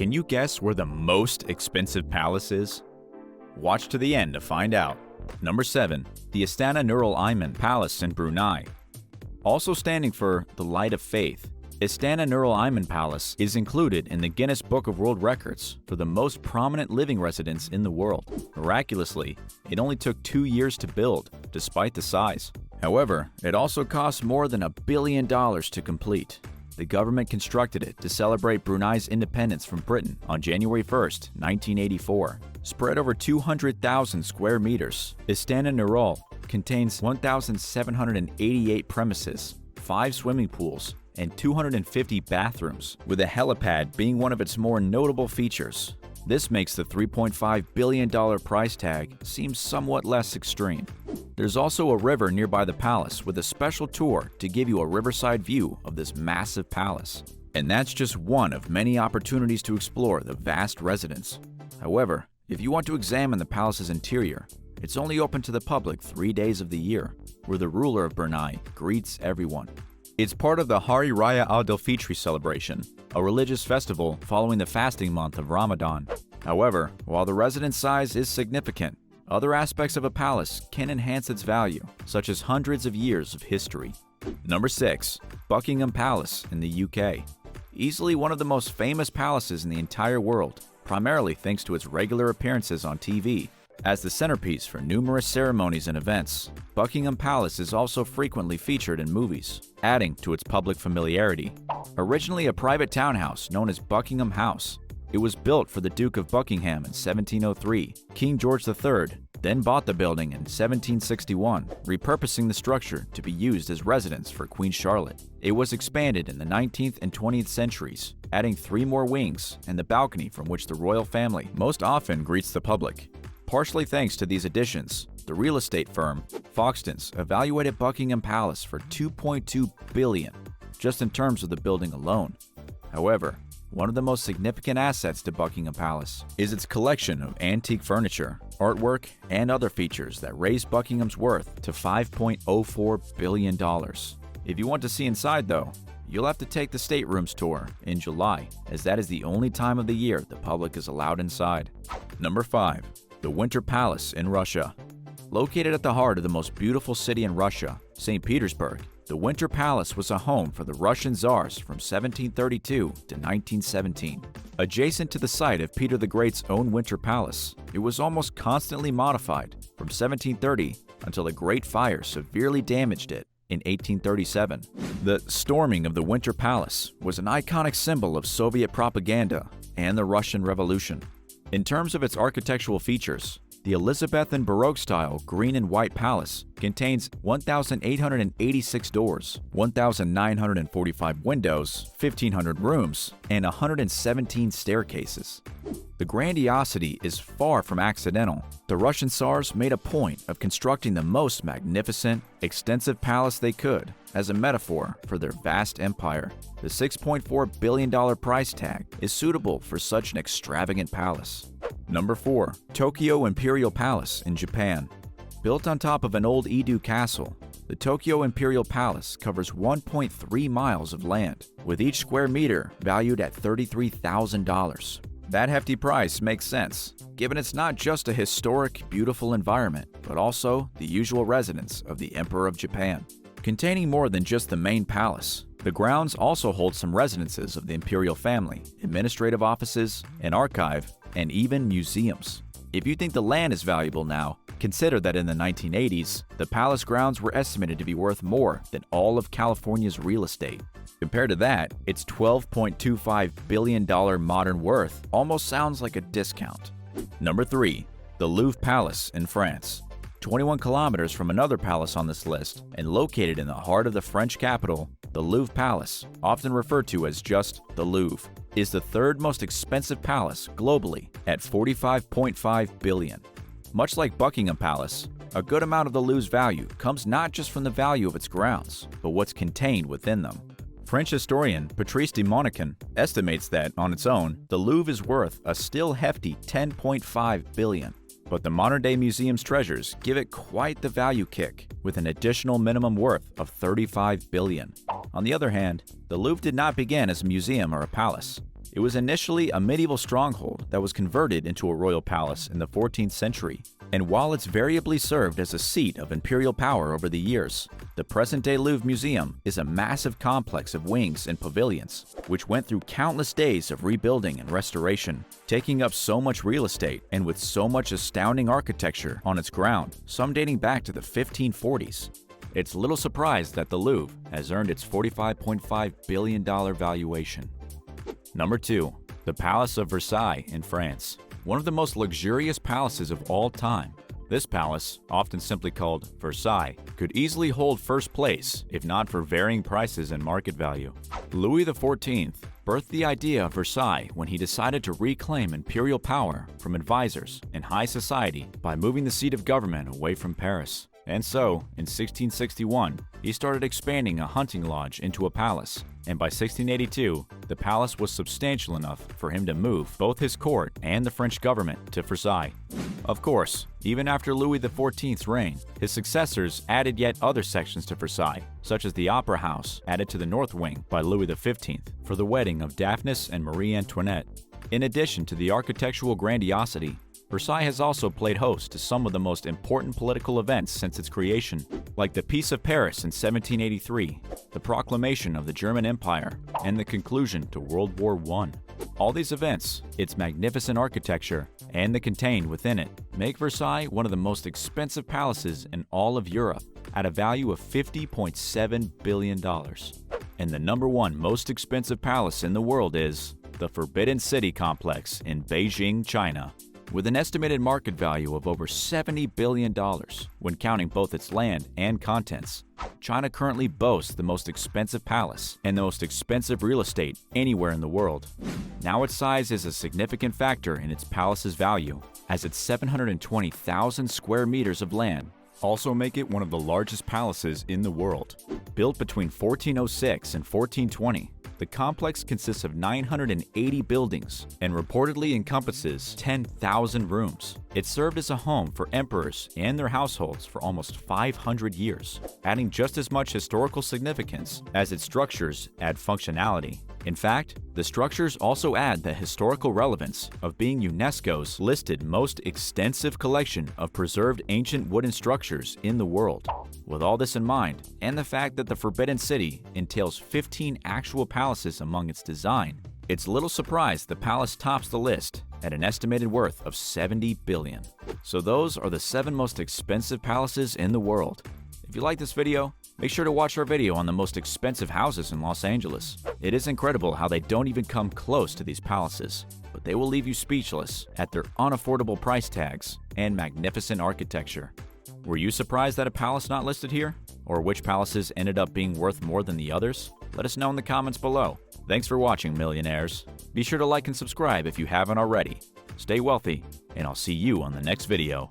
Can you guess where the most expensive palace is? Watch to the end to find out. Number 7. The Istana Nurul Iman Palace in Brunei. Also standing for the Light of Faith, Istana Nurul Iman Palace is included in the Guinness Book of World Records for the most prominent living residence in the world. Miraculously, it only took 2 years to build, despite the size. However, it also cost more than $1 billion to complete. The government constructed it to celebrate Brunei's independence from Britain on January 1, 1984. Spread over 200,000 square meters, Istana Nurul contains 1,788 premises, 5 swimming pools, and 250 bathrooms, with a helipad being one of its more notable features. This makes the $3.5 billion price tag seem somewhat less extreme. There's also a river nearby the palace with a special tour to give you a riverside view of this massive palace. And that's just one of many opportunities to explore the vast residence. However, if you want to examine the palace's interior, it's only open to the public 3 days of the year, where the ruler of Brunei greets everyone. It's part of the Hari Raya Aidilfitri celebration, a religious festival following the fasting month of Ramadan. However, while the residence size is significant, other aspects of a palace can enhance its value, such as hundreds of years of history. Number 6. Buckingham Palace in the UK. Easily one of the most famous palaces in the entire world, primarily thanks to its regular appearances on TV. As the centerpiece for numerous ceremonies and events, Buckingham Palace is also frequently featured in movies, adding to its public familiarity. Originally a private townhouse known as Buckingham House, it was built for the Duke of Buckingham in 1703. King George III then bought the building in 1761, repurposing the structure to be used as residence for Queen Charlotte. It was expanded in the 19th and 20th centuries, adding 3 more wings and the balcony from which the royal family most often greets the public. Partially thanks to these additions, the real estate firm Foxtons evaluated Buckingham Palace for $2.2 billion, just in terms of the building alone. However, one of the most significant assets to Buckingham Palace is its collection of antique furniture, artwork, and other features that raise Buckingham's worth to $5.04 billion. If you want to see inside though, you'll have to take the staterooms tour in July, as that is the only time of the year the public is allowed inside. Number 5. The Winter Palace in Russia. Located at the heart of the most beautiful city in Russia, St. Petersburg, the Winter Palace was a home for the Russian Tsars from 1732 to 1917. Adjacent to the site of Peter the Great's own Winter Palace, it was almost constantly modified from 1730 until the Great Fire severely damaged it in 1837. The storming of the Winter Palace was an iconic symbol of Soviet propaganda and the Russian Revolution. In terms of its architectural features, the Elizabethan Baroque-style green and white palace contains 1,886 doors, 1,945 windows, 1,500 rooms, and 117 staircases. The grandiosity is far from accidental. The Russian Tsars made a point of constructing the most magnificent, extensive palace they could as a metaphor for their vast empire. The $6.4 billion price tag is suitable for such an extravagant palace. Number 4. Tokyo Imperial Palace in Japan. Built on top of an old Edo castle, the Tokyo Imperial Palace covers 1.3 miles of land, with each square meter valued at $33,000. That hefty price makes sense, given it's not just a historic, beautiful environment, but also the usual residence of the Emperor of Japan. Containing more than just the main palace, the grounds also hold some residences of the imperial family, administrative offices, an archive, and even museums. If you think the land is valuable now, consider that in the 1980s, the palace grounds were estimated to be worth more than all of California's real estate. Compared to that, its $12.25 billion modern worth almost sounds like a discount. Number 3. The Louvre Palace in France. 21 kilometers from another palace on this list, and located in the heart of the French capital, the Louvre Palace, often referred to as just the Louvre, is the third most expensive palace globally at $45.5 billion. Much like Buckingham Palace, a good amount of the Louvre's value comes not just from the value of its grounds, but what's contained within them. French historian Patrice de Monacan estimates that, on its own, the Louvre is worth a still hefty $10.5 billion. But the modern-day museum's treasures give it quite the value kick, with an additional minimum worth of $35 billion. On the other hand, the Louvre did not begin as a museum or a palace. It was initially a medieval stronghold that was converted into a royal palace in the 14th century, and while it's variably served as a seat of imperial power over the years, the present-day Louvre Museum is a massive complex of wings and pavilions, which went through countless days of rebuilding and restoration, taking up so much real estate and with so much astounding architecture on its ground, some dating back to the 1540s. It's little surprise that the Louvre has earned its $45.5 billion valuation. Number 2. The Palace of Versailles in France. One of the most luxurious palaces of all time. This palace, often simply called Versailles, could easily hold first place if not for varying prices and market value. Louis XIV birthed the idea of Versailles when he decided to reclaim imperial power from advisors and high society by moving the seat of government away from Paris. And so, in 1661, he started expanding a hunting lodge into a palace, and by 1682, the palace was substantial enough for him to move both his court and the French government to Versailles. Of course, even after Louis XIV's reign, his successors added yet other sections to Versailles, such as the Opera House added to the North Wing by Louis XV for the wedding of Daphnis and Marie Antoinette. In addition to the architectural grandiosity, Versailles has also played host to some of the most important political events since its creation, like the Peace of Paris in 1783, the proclamation of the German Empire, and the conclusion to World War I. All these events, its magnificent architecture, and the contained within it, make Versailles one of the most expensive palaces in all of Europe, at a value of $50.7 billion. And the number 1 most expensive palace in the world is the Forbidden City complex in Beijing, China. With an estimated market value of over $70 billion when counting both its land and contents, China currently boasts the most expensive palace and the most expensive real estate anywhere in the world. Now its size is a significant factor in its palace's value, as its 720,000 square meters of land also make it one of the largest palaces in the world. Built between 1406 and 1420, the complex consists of 980 buildings and reportedly encompasses 10,000 rooms. It served as a home for emperors and their households for almost 500 years, adding just as much historical significance as its structures add functionality. In fact, the structures also add the historical relevance of being UNESCO's listed most extensive collection of preserved ancient wooden structures in the world. With all this in mind, and the fact that the Forbidden City entails 15 actual palaces among its design, it's little surprise the palace tops the list at an estimated worth of $70 billion. So those are the 7 most expensive palaces in the world. If you like this video, make sure to watch our video on the most expensive houses in Los Angeles. It is incredible how they don't even come close to these palaces, but they will leave you speechless at their unaffordable price tags and magnificent architecture. Were you surprised that a palace not listed here? Or which palaces ended up being worth more than the others? Let us know in the comments below. Thanks for watching, millionaires. Be sure to like and subscribe if you haven't already. Stay wealthy, and I'll see you on the next video.